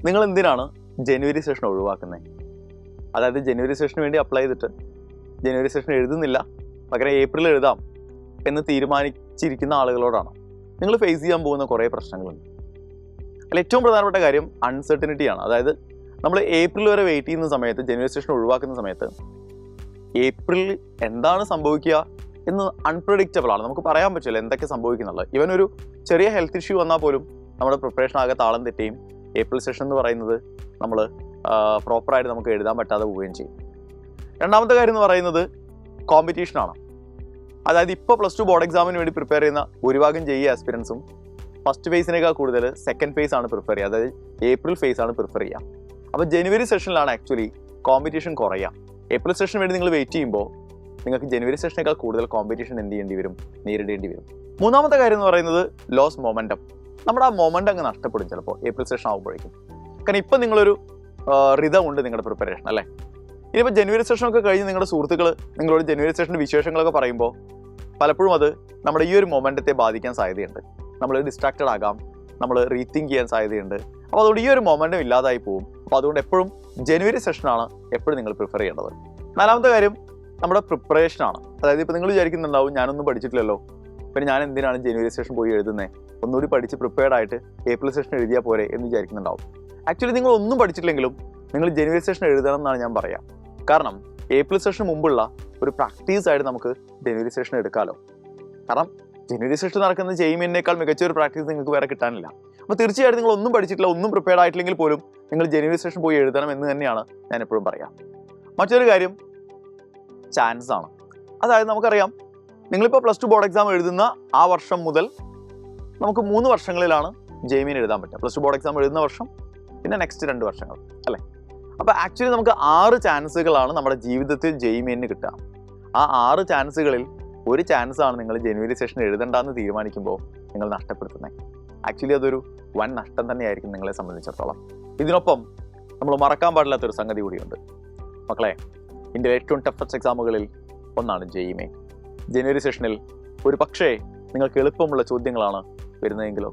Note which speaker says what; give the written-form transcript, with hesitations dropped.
Speaker 1: നിങ്ങൾ എന്തിനാണ് ജനുവരി സെഷൻ ഒഴിവാക്കുന്നത്? അതായത് ജനുവരി സെഷന് വേണ്ടി അപ്ലൈ ചെയ്തിട്ട് ജനുവരി സെഷൻ എഴുതുന്നില്ല, പകരം ഏപ്രിൽ എഴുതാം എന്ന് തീരുമാനിച്ചിരിക്കുന്ന ആളുകളോടാണ്. നിങ്ങൾ ഫേസ് ചെയ്യാൻ പോകുന്ന കുറേ പ്രശ്നങ്ങളുണ്ട്. അതിൽ ഏറ്റവും പ്രധാനപ്പെട്ട കാര്യം അൺസർട്ടനിറ്റിയാണ്. അതായത് നമ്മൾ ഏപ്രിൽ വരെ വെയിറ്റ് ചെയ്യുന്ന സമയത്ത്, ജനുവരി സെഷൻ ഒഴിവാക്കുന്ന സമയത്ത് ഏപ്രിൽ എന്താണ് സംഭവിക്കുക എന്ന് അൺപ്രഡിക്റ്റബിൾ ആണ്. നമുക്ക് പറയാൻ പറ്റില്ല എന്തൊക്കെ സംഭവിക്കുന്നുള്ളത്. ഇവൻ ഒരു ചെറിയ ഹെൽത്ത് ഇഷ്യൂ വന്നാൽ പോലും നമ്മുടെ പ്രിപ്പറേഷൻ ആകെ താളം തെറ്റുകയും ഏപ്രിൽ സെഷൻ എന്ന് പറയുന്നത് നമ്മൾ പ്രോപ്പറായിട്ട് നമുക്ക് എഴുതാൻ പറ്റാതെ പോവുകയും ചെയ്യും. രണ്ടാമത്തെ കാര്യം എന്ന് പറയുന്നത് കോമ്പറ്റീഷനാണ്. അതായത് ഇപ്പോൾ പ്ലസ് ടു ബോർഡ് എക്സാമിന് വേണ്ടി പ്രിപ്പയർ ചെയ്യുന്ന ഭൂരിഭാഗം JEE ആസ്പിരൻസും ഫസ്റ്റ് ഫേസിനേക്കാൾ കൂടുതൽ സെക്കൻഡ് ഫേസ് ആണ് പ്രിഫർ ചെയ്യുക. അതായത് ഏപ്രിൽ ഫേസ് ആണ് പ്രിഫർ ചെയ്യുക. അപ്പോൾ ജനുവരി സെഷനിലാണ് ആക്ച്വലി കോമ്പറ്റീഷൻ കുറയുക. ഏപ്രിൽ സെഷന് വേണ്ടി നിങ്ങൾ വെയിറ്റ് ചെയ്യുമ്പോൾ നിങ്ങൾക്ക് ജനുവരി സെഷനേക്കാൾ കൂടുതൽ കോമ്പറ്റീഷൻ നേരിടേണ്ടി വരും. മൂന്നാമത്തെ കാര്യം എന്ന് പറയുന്നത് ലോസ് മൊമെൻറ്റം. നമ്മുടെ ആ മൊമെൻറ്റം അങ്ങ് നഷ്ടപ്പെടും ചിലപ്പോൾ ഏപ്രിൽ സെഷൻ ആകുമ്പോഴേക്കും. കാരണം ഇപ്പം നിങ്ങളൊരു റിതം ഉണ്ട് നിങ്ങളുടെ പ്രിപ്പറേഷൻ അല്ലേ. ഇനിയിപ്പോൾ ജനുവരി സെഷനൊക്കെ കഴിഞ്ഞ് നിങ്ങളുടെ സുഹൃത്തുക്കൾ നിങ്ങളോട് ജനുവരി സെഷൻ്റെ വിശേഷങ്ങളൊക്കെ പറയുമ്പോൾ പലപ്പോഴും അത് നമ്മുടെ ഈ ഒരു മൊമെൻറ്റത്തെ ബാധിക്കാൻ സാധ്യതയുണ്ട്. നമ്മൾ ഡിസ്ട്രാക്റ്റഡ് ആകാം, നമ്മൾ റീതിങ്ക് ചെയ്യാൻ സാധ്യതയുണ്ട്. അപ്പോൾ അതുകൊണ്ട് ഈ ഒരു മൊമെൻറ്റം ഇല്ലാതായി പോകും. അപ്പോൾ അതുകൊണ്ട് എപ്പോഴും ജനുവരി സെഷനാണ് എപ്പോഴും നിങ്ങൾ പ്രിഫർ ചെയ്യേണ്ടത്. നാലാമത്തെ കാര്യം നമ്മുടെ പ്രിപ്പറേഷനാണ്. അതായത് ഇപ്പോൾ നിങ്ങൾ വിചാരിക്കുന്നുണ്ടാവും ഞാനൊന്നും പഠിച്ചിട്ടില്ലല്ലോ, പിന്നെ ഞാൻ എന്തിനാണ് ജനുവരി സെഷൻ പോയി എഴുതുന്നത്, ഒന്നുകൂടി പഠിച്ച് പ്രിപ്പയർഡ് ആയിട്ട് ഏപ്രിൽ സെഷൻ എഴുതിയാൽ പോരെ എന്ന് വിചാരിക്കുന്നുണ്ടാവും. ആക്ച്വലി നിങ്ങൾ ഒന്നും പഠിച്ചിട്ടില്ലെങ്കിലും നിങ്ങൾ ജനുവരി സെഷൻ എഴുതണം എന്നാണ് ഞാൻ പറയാം. കാരണം ഏപ്രിൽ സെഷന് മുമ്പുള്ള ഒരു പ്രാക്ടീസ് ആയിട്ട് നമുക്ക് ജനുവരി സെഷൻ എടുക്കാമല്ലോ. കാരണം ജനുവരി സെഷൻ നടക്കുന്ന JEE-നേക്കാൾ മികച്ച ഒരു പ്രാക്ടീസ് നിങ്ങൾക്ക് വേറെ കിട്ടാനില്ല. അപ്പോൾ തീർച്ചയായിട്ടും നിങ്ങൾ ഒന്നും പഠിച്ചിട്ടില്ല, ഒന്നും പ്രിപ്പയർഡ് ആയിട്ടില്ലെങ്കിൽ പോലും നിങ്ങൾ ജനുവരി സെഷൻ പോയി എഴുതണം എന്ന് തന്നെയാണ് ഞാൻ എപ്പോഴും പറയാം. മറ്റൊരു കാര്യം ചാൻസ് ആണ്. അതായത് നമുക്കറിയാം നിങ്ങളിപ്പോൾ പ്ലസ് ടു ബോർഡ് എക്സാം എഴുതുന്ന ആ വർഷം മുതൽ നമുക്ക് 3 വർഷങ്ങളിലാണ് JEE എഴുതാൻ പറ്റുക. പ്ലസ് ടു ബോർഡ് എക്സാം എഴുതുന്ന വർഷം, പിന്നെ നെക്സ്റ്റ് 2 വർഷങ്ങൾ അല്ലേ. അപ്പോൾ ആക്ച്വലി നമുക്ക് 6 ചാൻസുകളാണ് നമ്മുടെ ജീവിതത്തിൽ JEE കിട്ടുക. ആ 6 ചാൻസുകളിൽ ഒരു ചാൻസാണ് നിങ്ങൾ ജനുവരി സെഷൻ എഴുതണ്ടെന്ന് തീരുമാനിക്കുമ്പോൾ നിങ്ങൾ നഷ്ടപ്പെടുത്തുന്നത്. ആക്ച്വലി അതൊരു വൻ നഷ്ടം തന്നെയായിരിക്കും നിങ്ങളെ സംബന്ധിച്ചിടത്തോളം. ഇതിനൊപ്പം നമ്മൾ മറക്കാൻ പാടില്ലാത്തൊരു സംഗതി കൂടിയുണ്ട് മക്കളെ. ഇന്ത്യയിലെ ഏറ്റവും ടഫസ്റ്റ് എക്സാമുകളിൽ ഒന്നാണ് JEE. ജനുവരി സെഷനിൽ ഒരു പക്ഷേ നിങ്ങൾക്ക് എളുപ്പമുള്ള ചോദ്യങ്ങളാണ് വരുന്നതെങ്കിലോ.